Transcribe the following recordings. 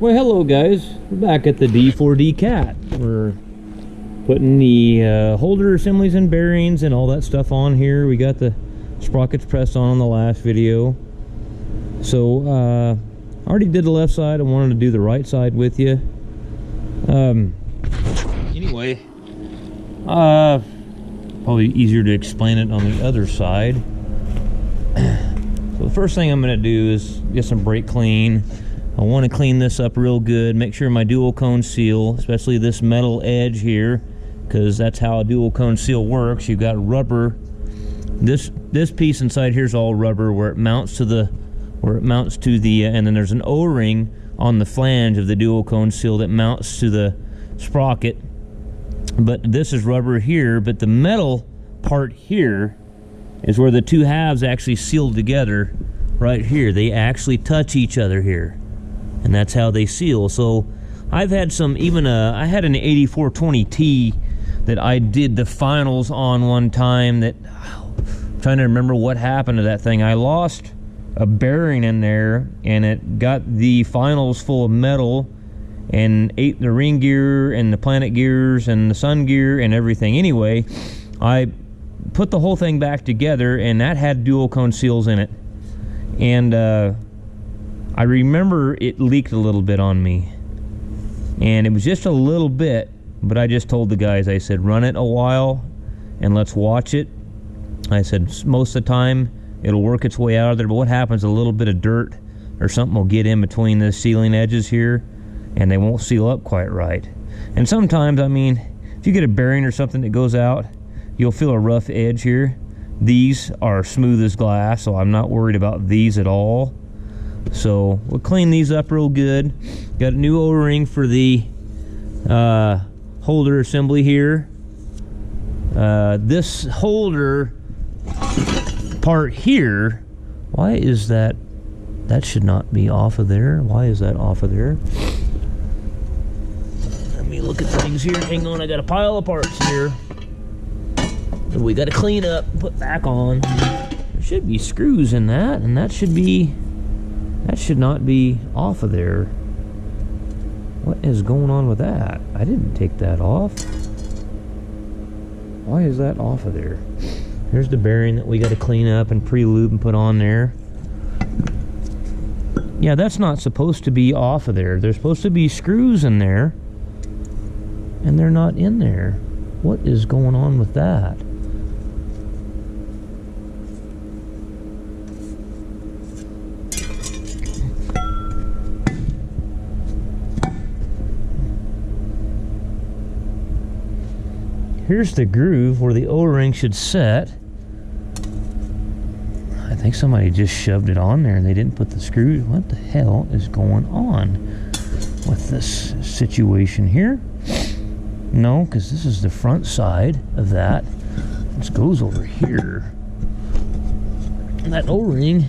Well, hello guys, we're back at the D4D Cat. We're putting the holder assemblies and bearings and all that stuff on here. We got the sprockets pressed on the last video. So I already did the left side. I wanted to do the right side with you. Anyway, probably easier to explain it on the other side. So the first thing I'm going to do is get some brake clean. I want to clean this up real good, make sure my dual cone seal, especially this metal edge here, because that's how a dual cone seal works. You've got rubber. This piece inside here is all rubber where it mounts to the and then there's an O-ring on the flange of the dual cone seal that mounts to the sprocket. But this is rubber here, but the metal part here is where the two halves actually seal together right here. They actually touch each other here. And that's how they seal. So I've had some, I had an 8420T that I did the finals on one time that, I'm trying to remember what happened to that thing. I lost a bearing in there and it got the finals full of metal and ate the ring gear and the planet gears and the sun gear and everything. Anyway, I put the whole thing back together and that had dual cone seals in it. And I remember it leaked a little bit on me, and it was just a little bit, but I just told the guys, I said, run it a while and let's watch it. I said, most of the time it'll work its way out of there, but what happens, a little bit of dirt or something will get in between the sealing edges here and they won't seal up quite right. And sometimes, I mean, if you get a bearing or something that goes out, you'll feel a rough edge here. These are smooth as glass, so I'm not worried about these at all. So we'll clean these up real good. Got a new O-ring for the holder assembly here. This holder part here, why is that? That should not be off of there. Why is that off of there? Let me look at things here. Hang on, I got a pile of parts here that we got to clean up and put back on. There should be screws in that, and that should not be off of there. What is going on with that? I didn't take that off. Why is that off of there? Here's the bearing that we got to clean up and pre-lube and put on there. Yeah, that's not supposed to be off of there. There's supposed to be screws in there, and they're not in there. What is going on with that? Here's the groove where the O-ring should set. I think somebody just shoved it on there and they didn't put the screws. What the hell is going on with this situation here? No, because this is the front side of that. This goes over here. And that O-ring,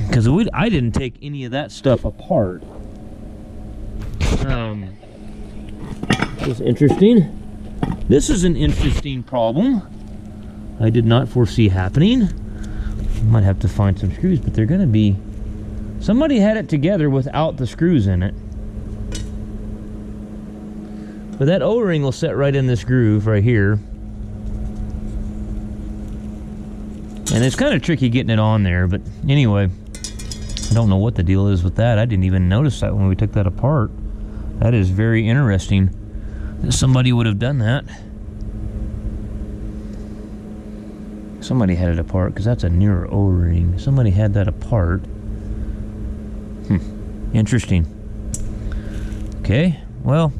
because I didn't take any of that stuff apart. This is interesting. This is an interesting problem I did not foresee happening. Might have to find some screws, but they're going to be... Somebody had it together without the screws in it. But that O-ring will set right in this groove right here. And it's kind of tricky getting it on there, but anyway... I don't know what the deal is with that. I didn't even notice that when we took that apart. That is very interesting that somebody would have done that. Somebody had it apart, because that's a newer O-ring. Somebody had that apart. Interesting. Okay, well,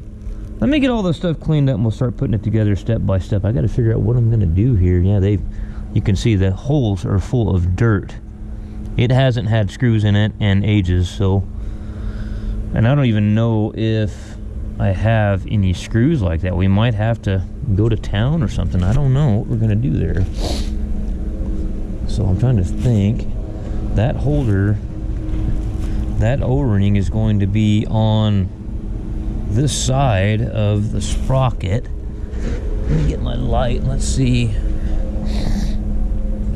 let me get all this stuff cleaned up and we'll start putting it together step by step. I got to figure out what I'm going to do here. Yeah, you can see the holes are full of dirt. It hasn't had screws in it in ages, so... And I don't even know if I have any screws like that. We might have to go to town or something. I don't know what we're going to do there. So I'm trying to think. That holder, that O-ring is going to be on this side of the sprocket. Let me get my light. Let's see.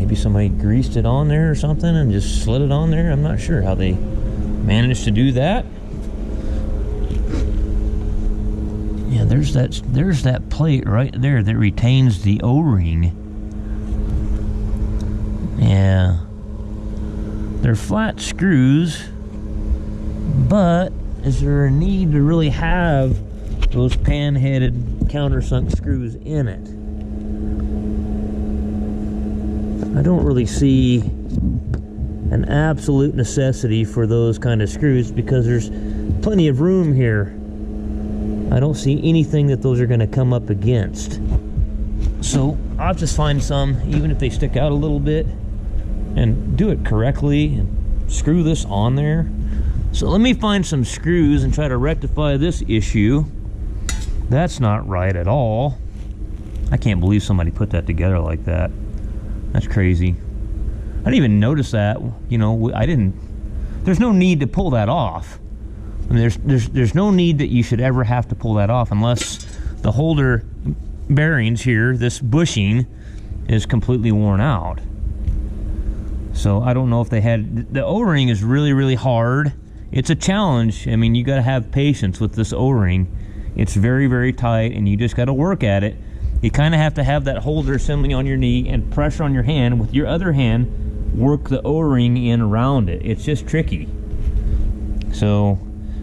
Maybe Maybe somebody greased it on there or something and just slid it on there. I'm not sure how they managed to do that. Yeah, there's that plate right there that retains the O-ring. Yeah. They're flat screws, but is there a need to really have those pan-headed countersunk screws in it? I don't really see an absolute necessity for those kind of screws because there's plenty of room here. I don't see anything that those are going to come up against. So I'll just find some, even if they stick out a little bit, and do it correctly and screw this on there. So let me find some screws and try to rectify this issue. That's not right at all. I can't believe somebody put that together like that. That's crazy. I didn't even notice that. You know, there's no need to pull that off. I mean, there's no need that you should ever have to pull that off unless the holder bearings here, this bushing, is completely worn out. So I don't know if they had, the O-ring is really, really hard. It's a challenge. I mean, you got to have patience with this O-ring. It's very, very tight, and you just got to work at it. You kind of have to have that holder assembly on your knee and pressure on your hand. With your other hand, work the O-ring in around it. It's just tricky. So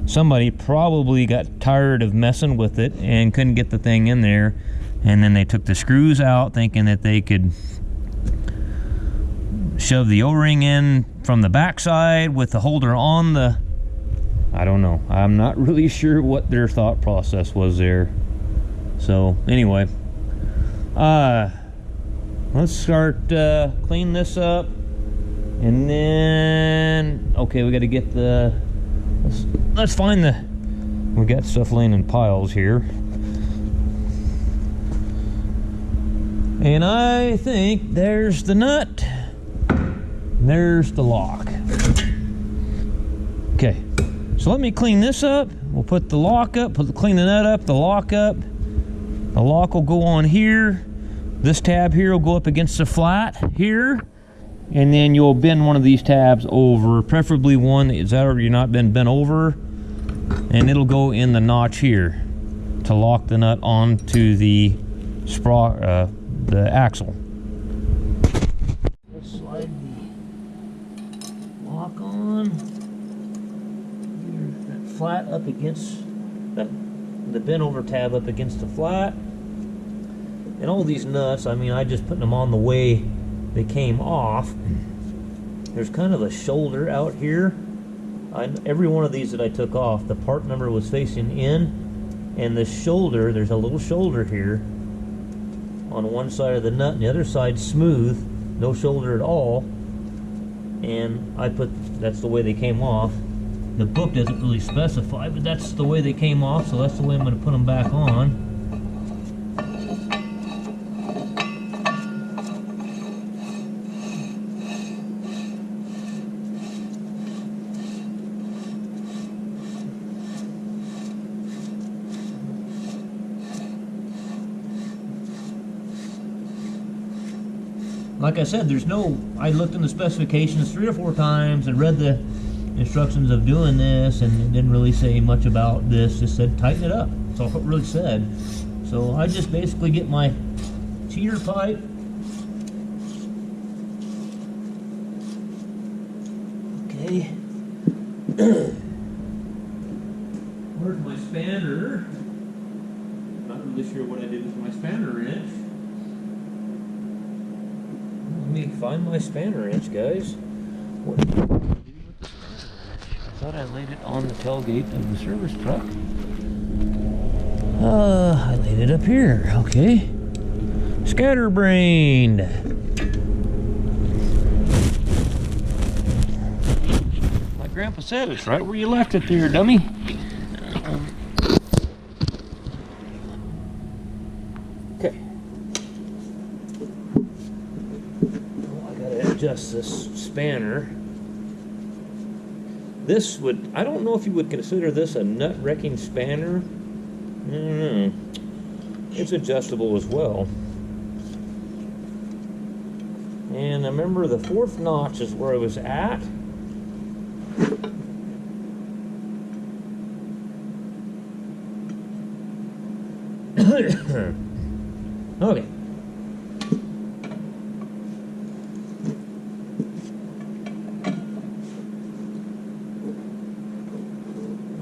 somebody probably got tired of messing with it and couldn't get the thing in there, and then they took the screws out thinking that they could shove the O-ring in from the backside with the holder on the... I don't know. I'm not really sure what their thought process was there. So anyway, let's start clean this up, and then we got to get the... Let's find the... We got stuff laying in piles here, and I think there's the nut. There's the lock. Okay, so let me clean this up. We'll put the lock up, clean the nut up, the lock up. The lock will go on here. This tab here will go up against the flat here. And then you'll bend one of these tabs over, preferably one that's already not been bent over. And it'll go in the notch here to lock the nut onto the axle. Let's slide the lock on. That flat up against the bent over tab up against the flat. And all these nuts, I mean, I just put them on the way they came off. There's kind of a shoulder out here. Every one of these that I took off, the part number was facing in, and the shoulder, there's a little shoulder here on one side of the nut, and the other side smooth, no shoulder at all. And that's the way they came off. The book doesn't really specify, but that's the way they came off, so that's the way I'm going to put them back on. Like I said, I looked in the specifications 3 or 4 times and read the instructions of doing this, and it didn't really say much about this. Just said tighten it up. That's all it really said. So I just basically get my cheater pipe, okay. Where's my spanner? Not really sure what I did with my spanner wrench. Let me find my spanner wrench, guys. What did I do with the spanner wrench? I thought I laid it on the tailgate of the service truck. I laid it up here. Okay. Scatterbrained. My grandpa said it's right where you left it there, dummy. Okay. Adjust this spanner. This would, I don't know if you would consider this a nut wrecking spanner. I don't know. It's adjustable as well. And I remember the 4th notch is where I was at.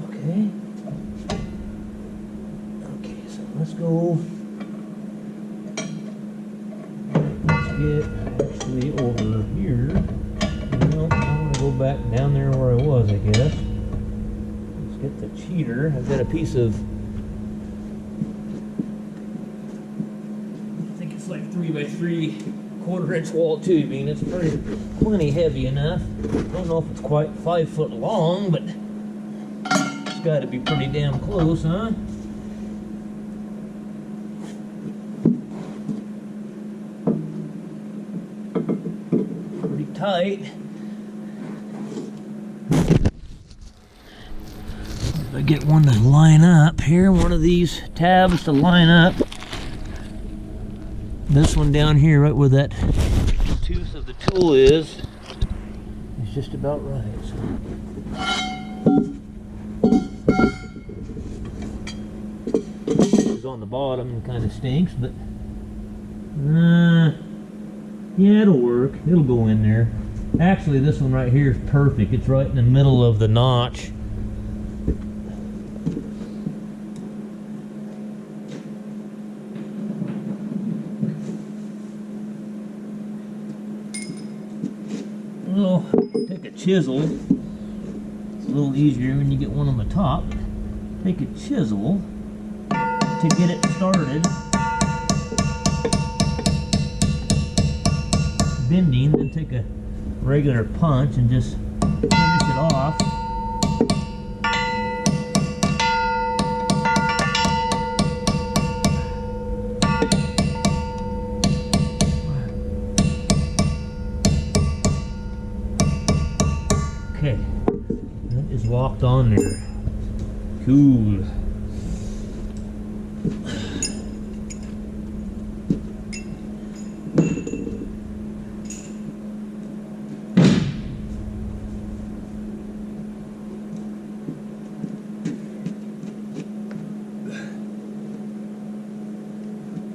Okay. Okay, so let's go. Let's get actually over here. Well, I'm gonna go back down there where I was, I guess. Let's get the cheater. I've got a piece of, I think it's like 3x3 1/4-inch wall tubing. It's plenty heavy enough. Don't know if it's quite 5 foot long, but it's got to be pretty damn close, huh? Pretty tight. If I get one to line up here, one of these tabs to line up. This one down here, right where that tooth of the tool is just about right. So. It's on the bottom and kind of stinks, but yeah, it'll work. It'll go in there. Actually, this one right here is perfect. It's right in the middle of the notch. Well, take a chisel. It's a little easier when you get one on the top. Take a chisel to get it started. Bending, then take a regular punch and just finish it off. Okay, that is locked on there. Cool.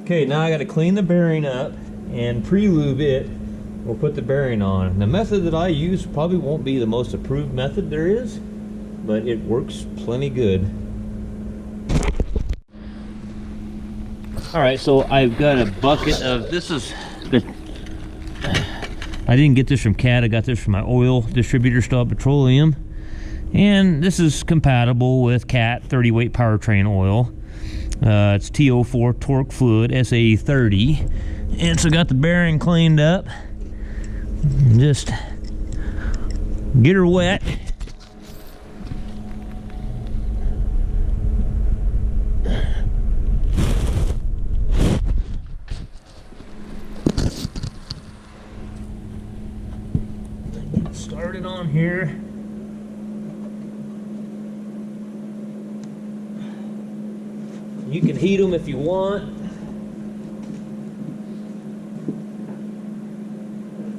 Okay, now I got to clean the bearing up and pre-lube it. We'll put the bearing on. The method that I use probably won't be the most approved method there is, but it works plenty good. Alright, so I've got a bucket of, this is the, I didn't get this from Cat, I got this from my oil distributor, Stop Petroleum. And this is compatible with Cat 30 weight powertrain oil. It's TO4 torque fluid SAE30. And so got the bearing cleaned up. Just get her wet. Get started on here. You can heat them if you want.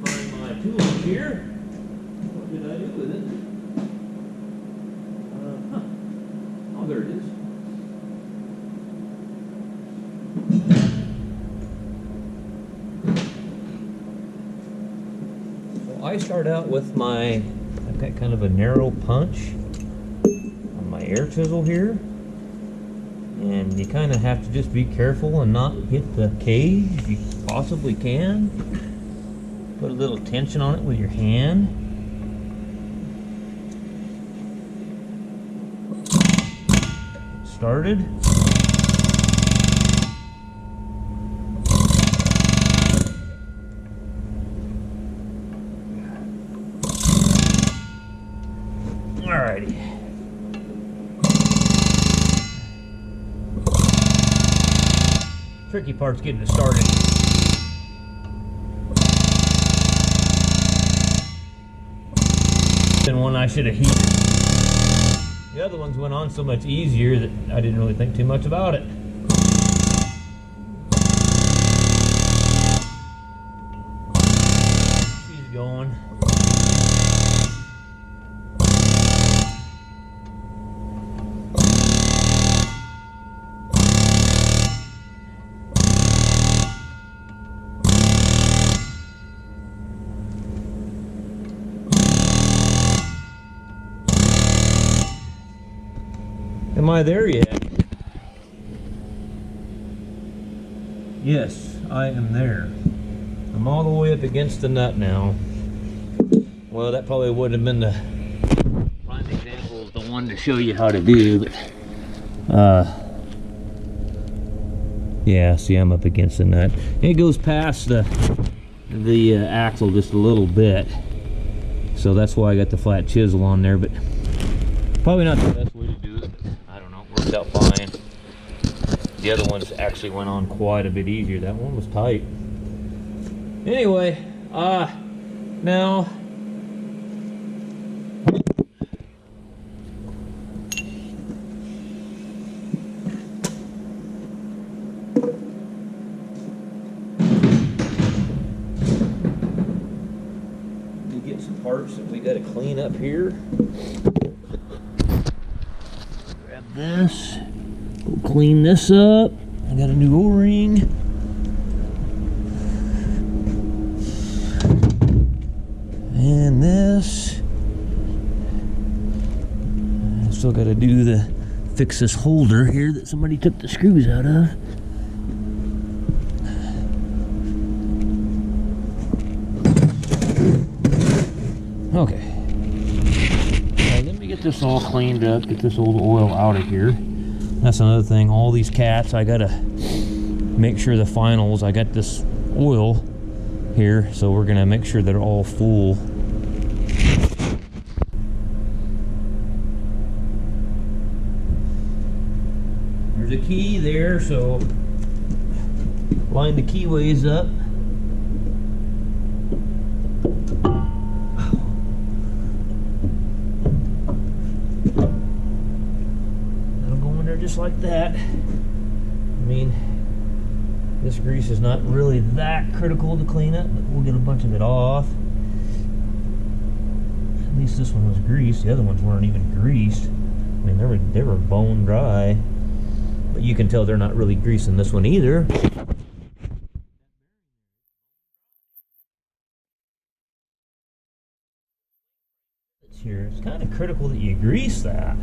Find my tool here. What did I do with it? Oh, there it is. So I start out with I've got kind of a narrow punch on my air chisel here. And you kind of have to just be careful and not hit the cage if you possibly can. Put a little tension on it with your hand. Started. Alrighty. Tricky part's getting it started. Then one I should have heated. The other ones went on so much easier that I didn't really think too much about it. going. Am I there yet? Yes, I am there. I'm all the way up against the nut now. Well, that probably would have been the prime example of the one to show you how to do, but yeah, see, I'm up against the nut. It goes past the axle just a little bit, so that's why I got the flat chisel on there, but probably not the best way to do it, but I don't know, it worked out fine. The other ones actually went on quite a bit easier. That one was tight. Anyway, now we get some parts that we got to clean up here. Grab this. Go clean this up. I got a new O-ring. And this. I still got to do the fix this holder here that somebody took the screws out of. Okay. Now let me get this all cleaned up, get this old oil out of here. That's another thing, all these cats, I gotta make sure the finals, I got this oil here, so we're gonna make sure they're all full. There's a key there, so line the keyways up. Just like that. I mean, this grease is not really that critical to clean up, but we'll get a bunch of it off. At least this one was greased. The other ones weren't even greased. I mean, they were bone dry, but you can tell they're not really greasing this one either. Here, it's kind of critical that you grease that.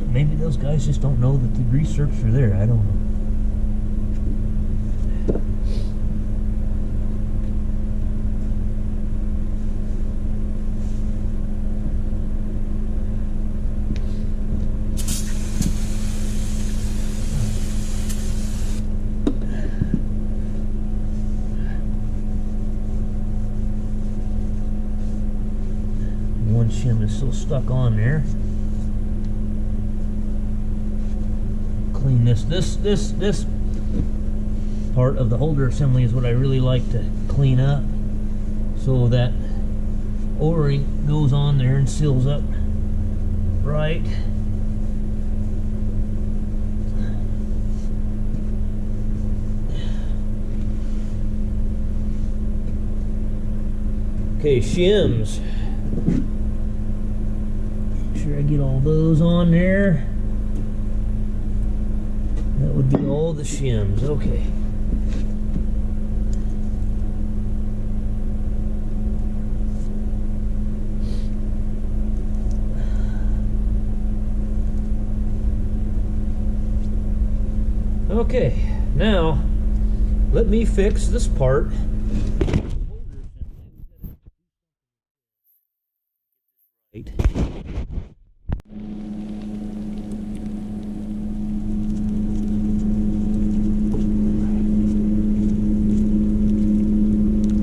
Maybe those guys just don't know that the grease zerks are there. I don't know. One shim is still stuck on there. Clean this part of the holder assembly is what I really like to clean up, so that O-ring goes on there and seals up right. Okay, shims. Make sure I get all those on there. That would be all the shims. Okay. Okay, now let me fix this part. Right.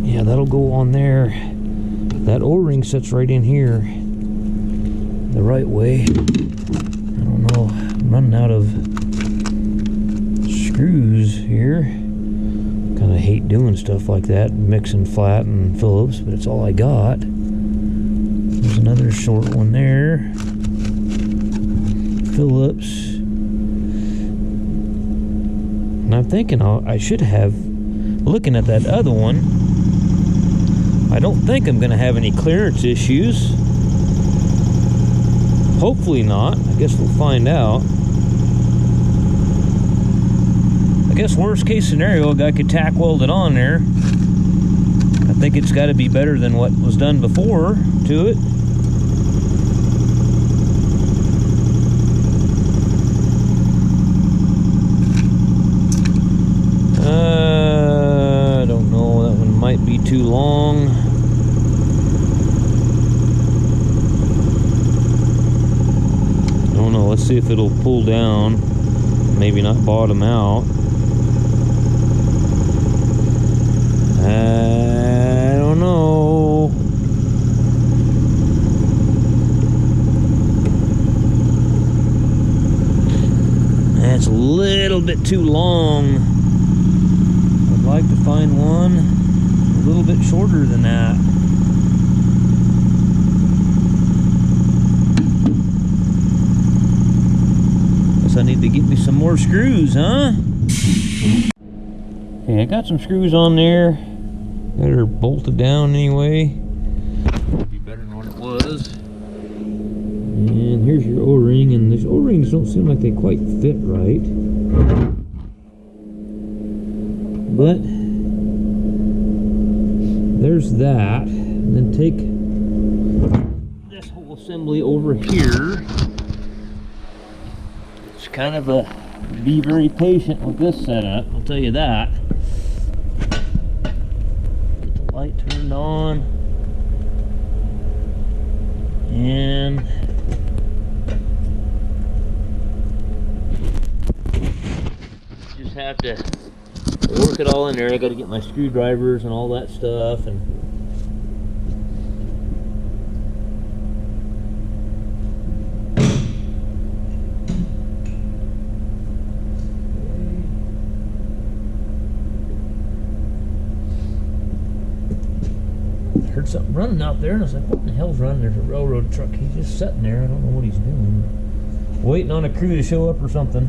Yeah, that'll go on there. That O-ring sits right in here the right way. I don't know, I'm running out of screws here. Kind of hate doing stuff like that, mixing flat and Phillips, but it's all I got. There's another short one there. Phillips. And I'm thinking I should have looking at that other one, I don't think I'm going to have any clearance issues. Hopefully not. I guess we'll find out. I guess worst case scenario, a guy could tack weld it on there. I think it's got to be better than what was done before to it. I don't know. That one might be too long. I don't know. Let's see if it'll pull down. Maybe not bottom out. I don't know. That's a little bit too long. I'd like to find one a little bit shorter than that. Guess I need to get me some more screws, huh? Okay, I got some screws on there. Got her bolted down anyway. It'll be better than what it was. And here's your O-ring, and these O-rings don't seem like they quite fit right. But there's that. And then take this whole assembly over here. It's kind of a be very patient with this setup, I'll tell you that. Light turned on, and just have to work it all in there. I got to get my screwdrivers and all that stuff, and heard something running out there, and I was like, what in the hell's running? There's a railroad truck. He's just sitting there. I don't know what he's doing. Waiting on a crew to show up or something.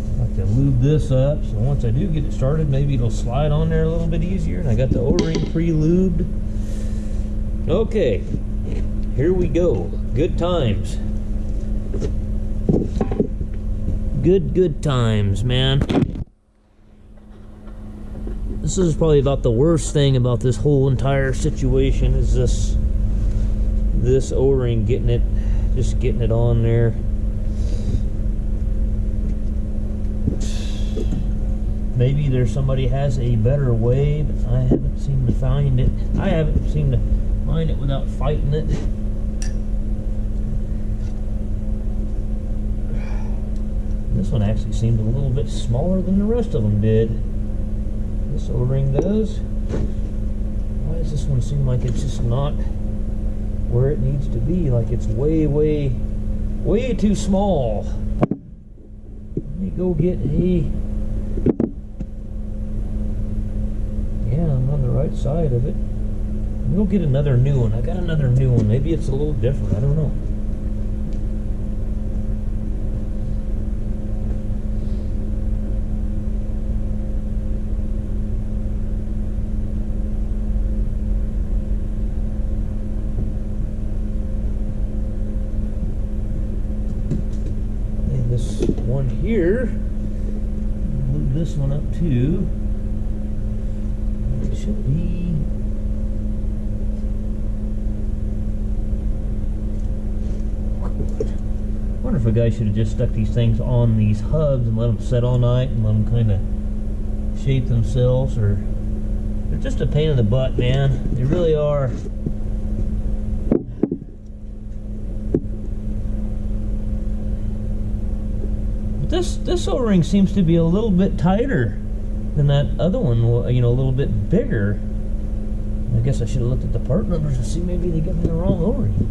I have to lube this up, so once I do get it started, maybe it'll slide on there a little bit easier. And I got the O-ring pre-lubed. Okay. Here we go. Good times. Good times, man. This is probably about the worst thing about this whole entire situation is this O-ring getting it on there. Maybe there's somebody has a better way, but I haven't seemed to find it. I haven't seemed to find it without fighting it. This one actually seemed a little bit smaller than the rest of them did. This O-ring does. Why does this one seem like it's just not where it needs to be? Like it's way too small. Let me go get a... Yeah, I'm on the right side of it. We'll get another new one. I got another new one. Maybe it's a little different. I don't know. And this one here, move this one up too. It should be... I wonder if a guy should have just stuck these things on these hubs and let them set all night and let them kind of shape themselves, or they're just a pain in the butt, man. They really are. But this O-ring seems to be a little bit tighter than that other one, you know, a little bit bigger. I guess I should have looked at the part numbers to see maybe they got me the wrong O-ring.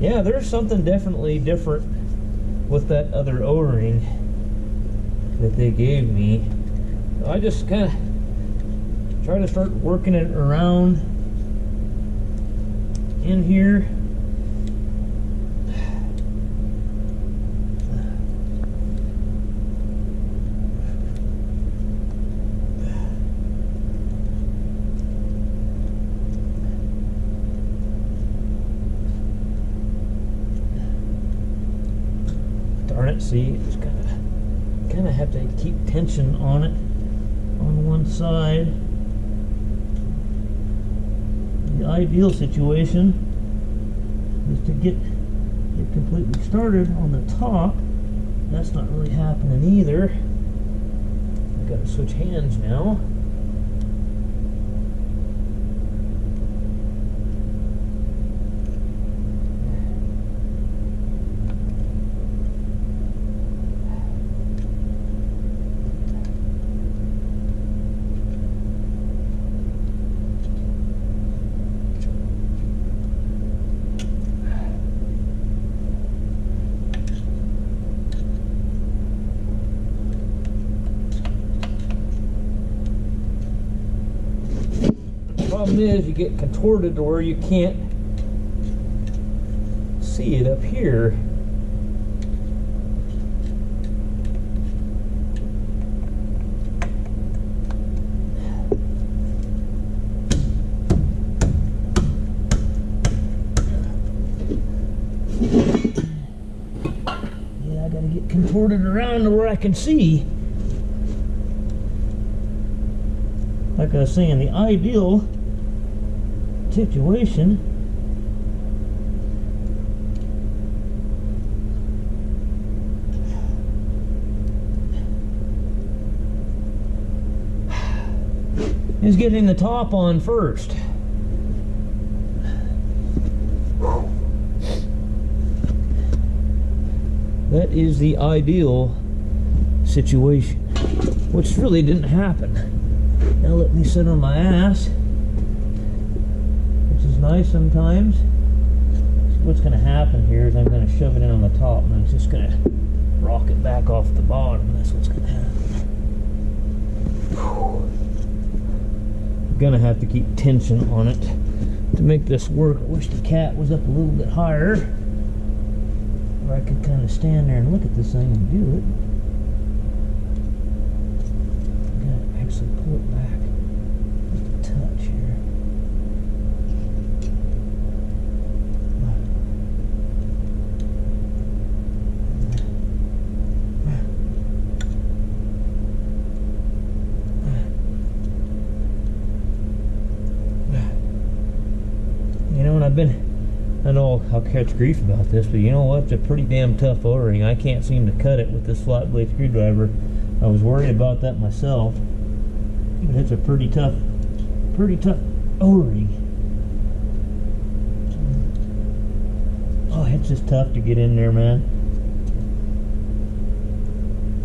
Yeah, there's something definitely different with that other O-ring. that they gave me. So I just kind of try to start working it around in here. Darn it, see, just kind of have to keep tension on it on one side. The ideal situation is to get completely started on the top. That's not really happening either. I've got to switch hands now. Problem is, you get contorted to where you can't see it up here. Yeah, I gotta get contorted around to where I can see. Like I was saying, the ideal situation is getting the top on first. That is the ideal situation, which really didn't happen. Now let me sit on my ass, which is nice sometimes. So what's going to happen here is I'm going to shove it in on the top and it's just going to rock it back off the bottom. That's what's going to happen. I'm going to have to keep tension on it to make this work. I wish the cat was up a little bit higher, where I could kind of stand there and look at this thing and do it. I'm going to actually pull it back just a touch here. You know, and I know I'll catch grief about this, but you know what? It's a pretty damn tough O-ring. I can't seem to cut it with this flat blade screwdriver. I was worried about that myself, but it's a pretty tough O-ring. Oh, it's just tough to get in there, man.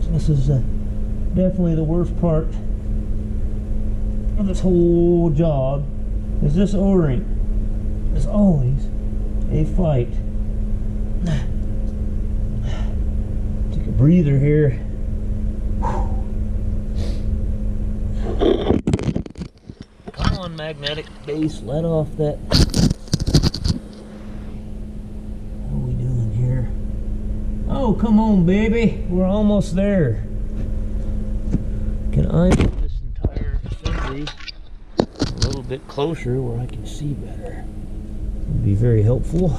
So this is definitely the worst part of this whole job, is this O-ring. Is always a fight. Take a breather here. Come on, magnetic base, let off that. What are we doing here? Oh, come on, baby. We're almost there. Can I put this entire assembly a little bit closer where I can see better? Would be very helpful.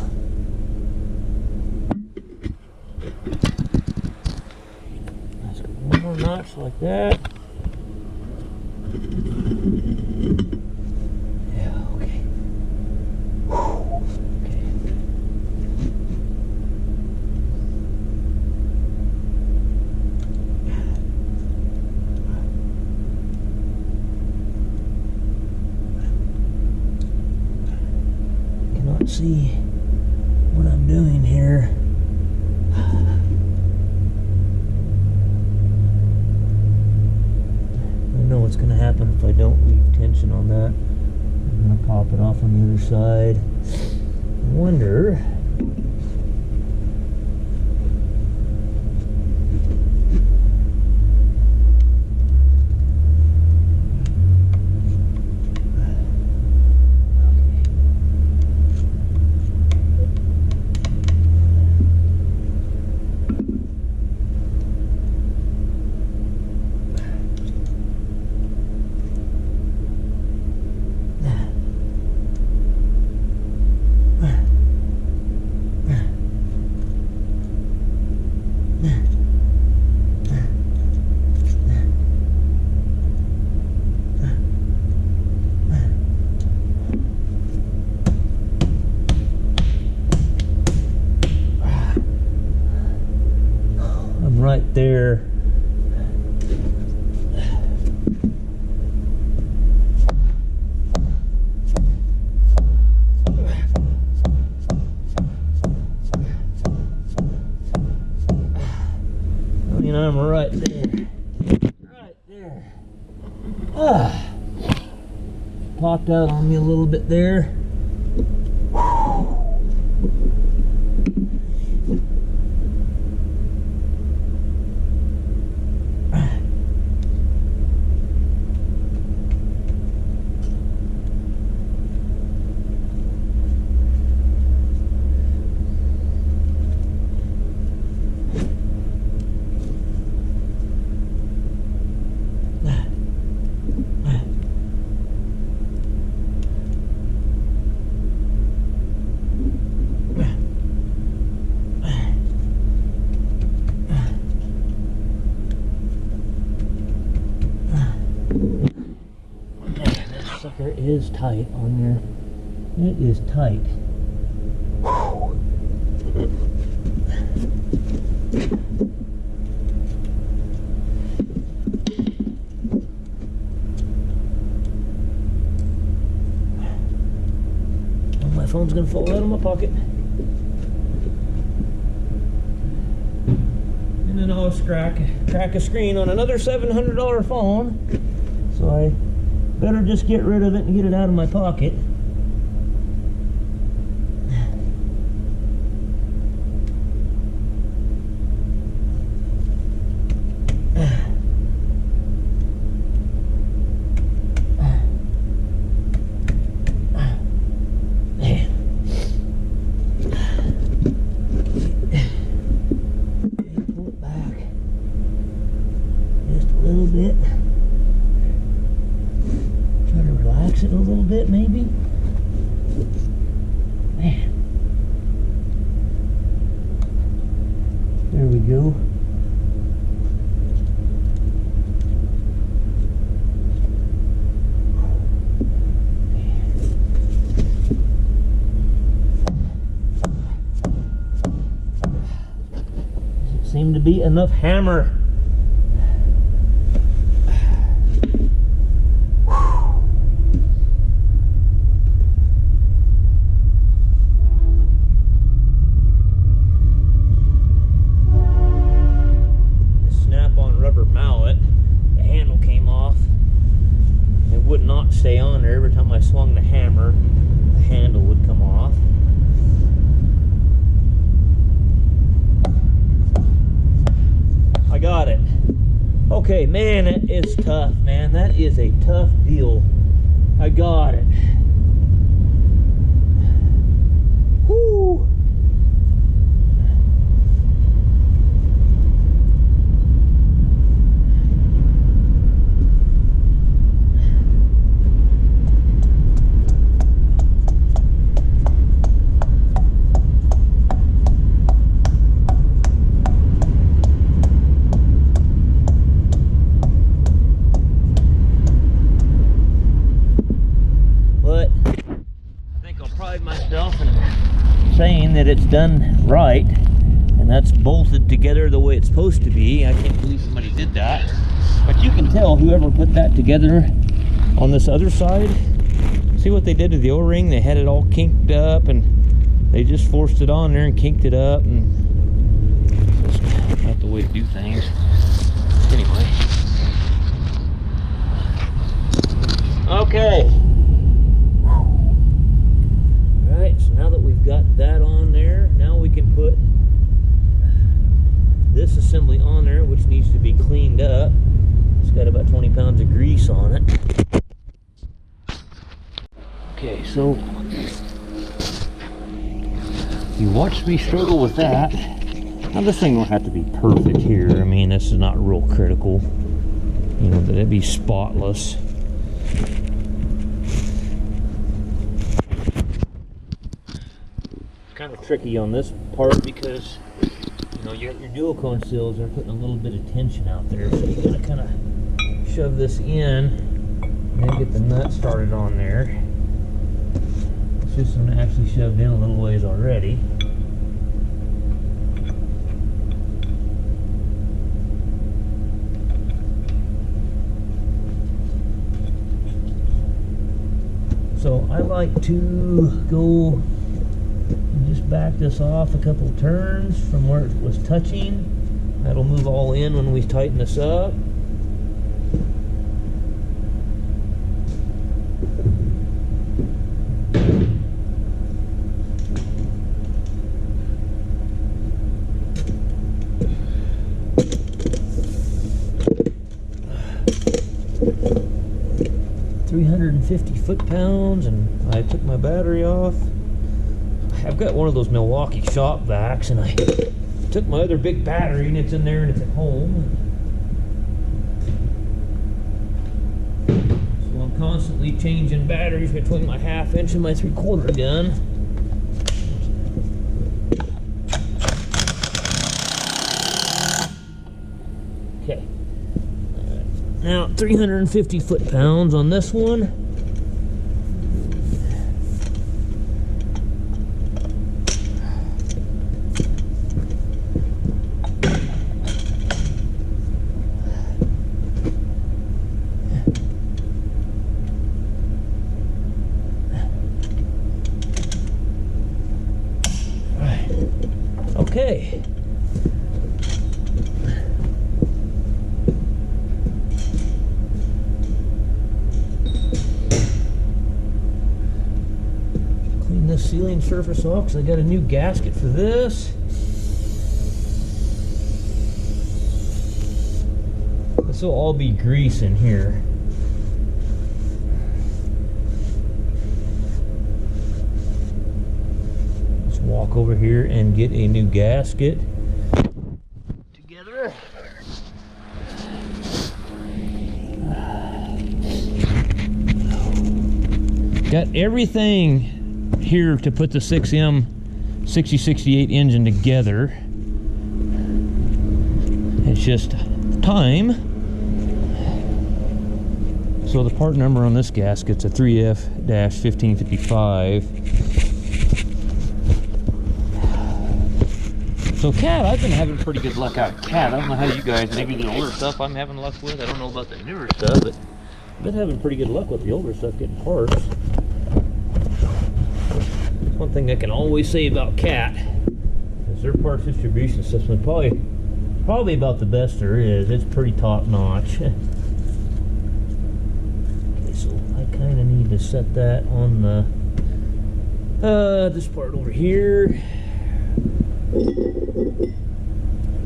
Let's go one more notch like that. Yeah, okay. Okay. Cannot see what I'm doing here. I know what's going to happen if I don't leave tension on that. I'm going to pop it off on the other side. I wonder there. I mean, I'm right there. Right there. Popped out on me a little bit there. Sucker is tight on there. It is tight. Whew. Oh, my phone's gonna fall out of my pocket. And then I'll crack a screen on another $700 phone. So I better just get rid of it and get it out of my pocket. Pull it back just a little bit. Relax it a little bit, maybe. Man. There we go. Doesn't seem to be enough hammer. Stay on there. Every time I swung the hammer, the handle would come off. I got it. Okay, man, that is tough, man. That is a tough deal. I got it. Whoo! Saying that it's done right, and that's bolted together the way it's supposed to be. I can't believe somebody did that, but you can tell whoever put that together on this other side. See what they did to the O-ring? They had it all kinked up, and they just forced it on there and kinked it up, and it's just not the way to do things. Anyway, okay. Alright, so now that we've got that on there, now we can put this assembly on there, which needs to be cleaned up. It's got about 20 pounds of grease on it. Okay, so you watched me struggle with that. Now this thing won't have to be perfect here. I mean, this is not real critical. You know, that'd be spotless. Kind of tricky on this part because, you know, you got your dual cone seals, they're putting a little bit of tension out there, so you gotta kind of shove this in and then get the nut started on there. It's just actually shoved in a little ways already. like to go and just back this off a couple turns from where it was touching. That'll move all in when we tighten this up. foot-pounds, and I took my battery off. I've got one of those Milwaukee shop vacs, and I took my other big battery, and it's in there, and it's at home. So I'm constantly changing batteries between my 1/2 inch and my 3/4 gun. Okay. Now 350 foot-pounds on this one. Okay. Clean this sealing surface off because I got a new gasket for this. This will all be grease in here. Walk over here and get a new gasket together. Got everything here to put the 6M 6068 engine together. It's just time. So the part number on this gasket's a 3F-1555. So Cat, I've been having pretty good luck out of Cat. I don't know how you guys, maybe the older stuff I'm having luck with. I don't know about the newer stuff, but I've been having pretty good luck with the older stuff getting parts. One thing I can always say about Cat is their parts distribution system is probably about the best there is. It's pretty top notch. Okay, so I kind of need to set that on the this part over here.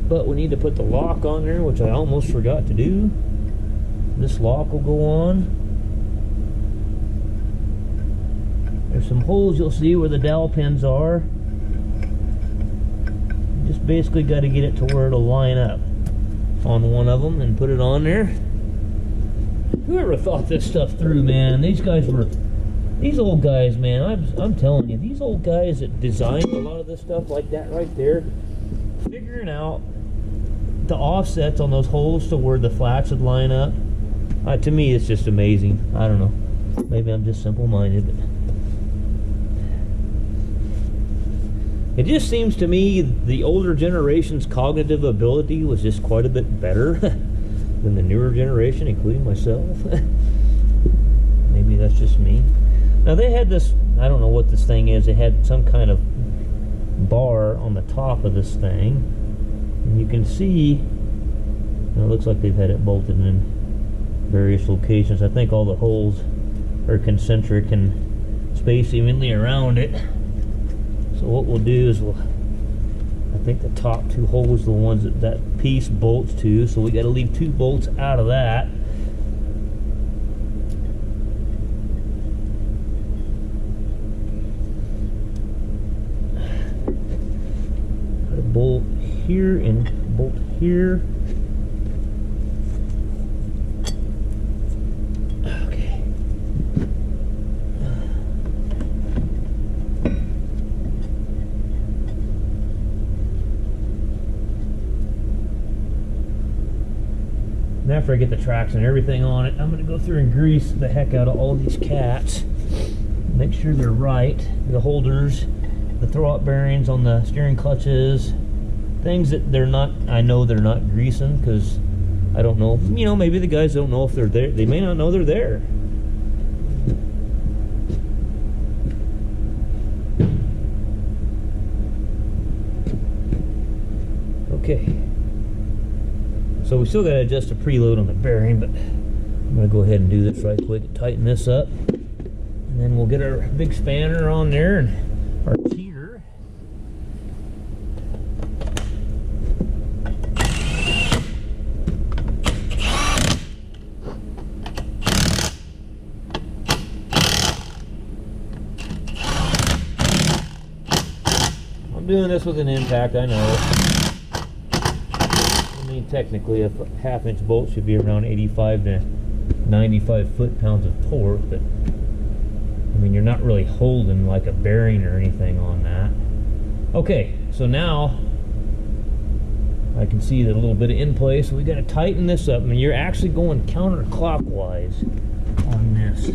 But we need to put the lock on there, which I almost forgot to do. This lock will go on. There's some holes you'll see where the dowel pins are. You just basically got to get it to where it'll line up on one of them and put it on there. Whoever thought this stuff through, man, these old guys, man, I'm telling you, these old guys that designed a lot of this stuff like that right there, figuring out the offsets on those holes to where the flats would line up, to me it's just amazing. I don't know, maybe I'm just simple-minded, but it just seems to me the older generation's cognitive ability was just quite a bit better than the newer generation, including myself. Maybe that's just me. Now they had this, I don't know what this thing is, it had some kind of bar on the top of this thing, and you can see, it looks like they've had it bolted in various locations. I think all the holes are concentric and spaced evenly around it. So what we'll do is I think the top two holes are the ones that piece bolts to, so we got to leave 2 bolts out of that. Bolt here and bolt here. Okay. And after I get the tracks and everything on it, I'm going to go through and grease the heck out of all these cats. Make sure they're right. The holders, the throw-out bearings on the steering clutches, things that they're not, I know they're not greasing, because I don't know, you know, maybe the guys don't know if they're there. They may not know they're there. Okay. So we still got to adjust the preload on the bearing, but I'm going to go ahead and do this right quick, tighten this up, and then we'll get our big spanner on there and our teeter. I'm doing this with an impact, I know. I mean, technically, a half-inch bolt should be around 85 to 95 foot-pounds of torque, but I mean, you're not really holding like a bearing or anything on that. Okay, so now I can see that a little bit of in place, so we got to tighten this up. I mean, you're actually going counterclockwise on this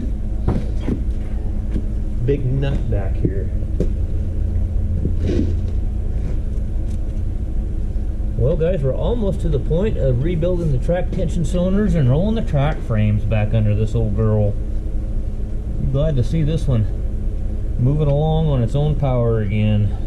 big nut back here. Well guys, we're almost to the point of rebuilding the track tension cylinders and rolling the track frames back under this old girl. I'm glad to see this one moving along on its own power again.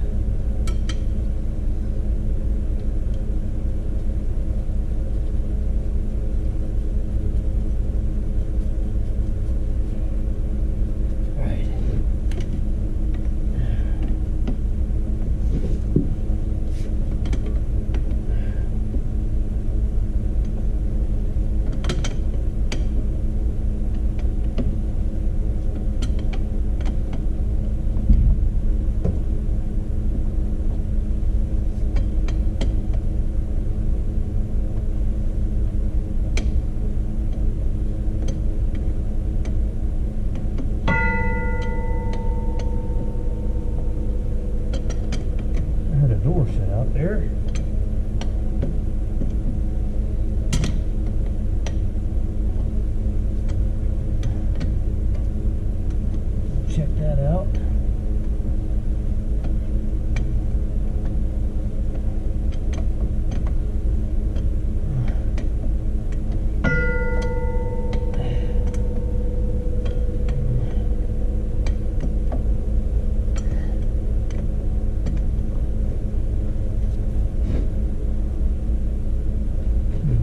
Door shut out there. Check that out.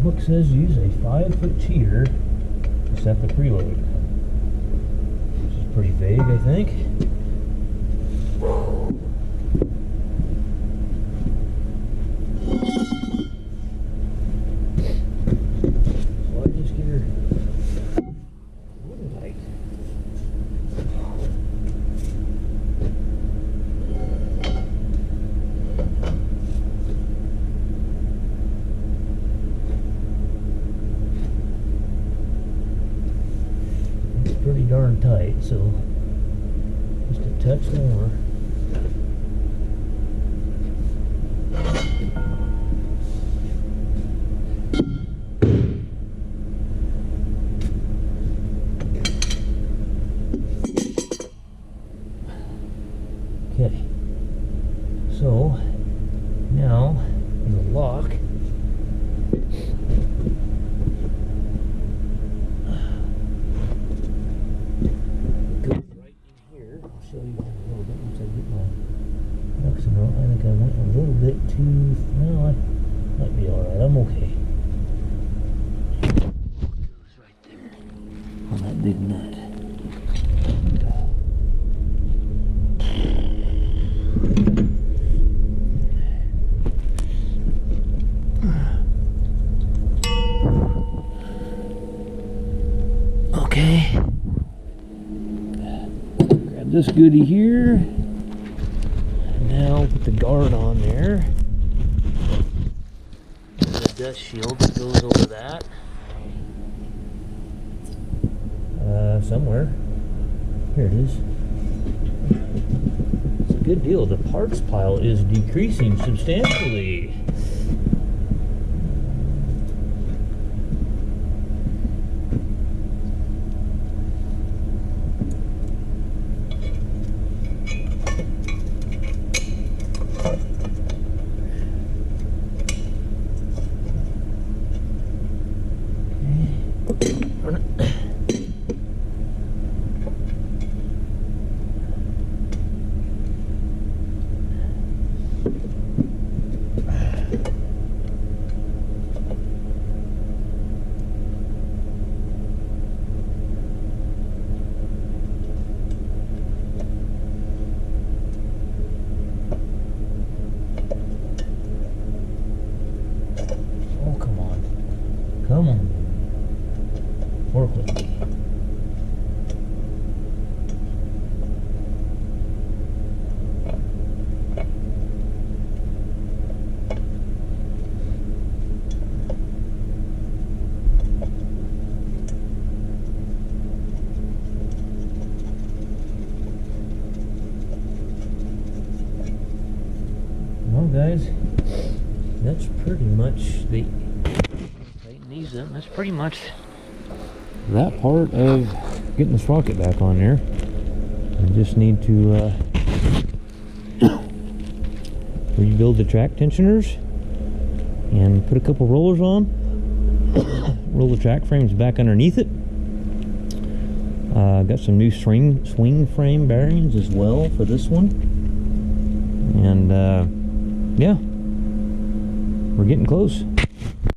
Book says use a 5-foot cheater to set the preload, which is pretty vague, I think. So I just get her wooden tight. Pretty darn tight, so just a touch more. Okay, so now the lock. Show you a little bit once I get my ducks in a row. I think I went a little bit too. No, I might be alright. I'm okay. Goes right there on that big nut. Okay. This goodie here. Now put the guard on there. The dust shield that goes over that. Somewhere. Here it is. It's a good deal. The parts pile is decreasing substantially. work with. Well, guys, that's pretty much tighten these up. That's pretty much that part of getting the sprocket back on there. I just need to rebuild the track tensioners and put a couple rollers on. Roll the track frames back underneath it. Got some new swing frame bearings as well for this one. And yeah, we're getting close.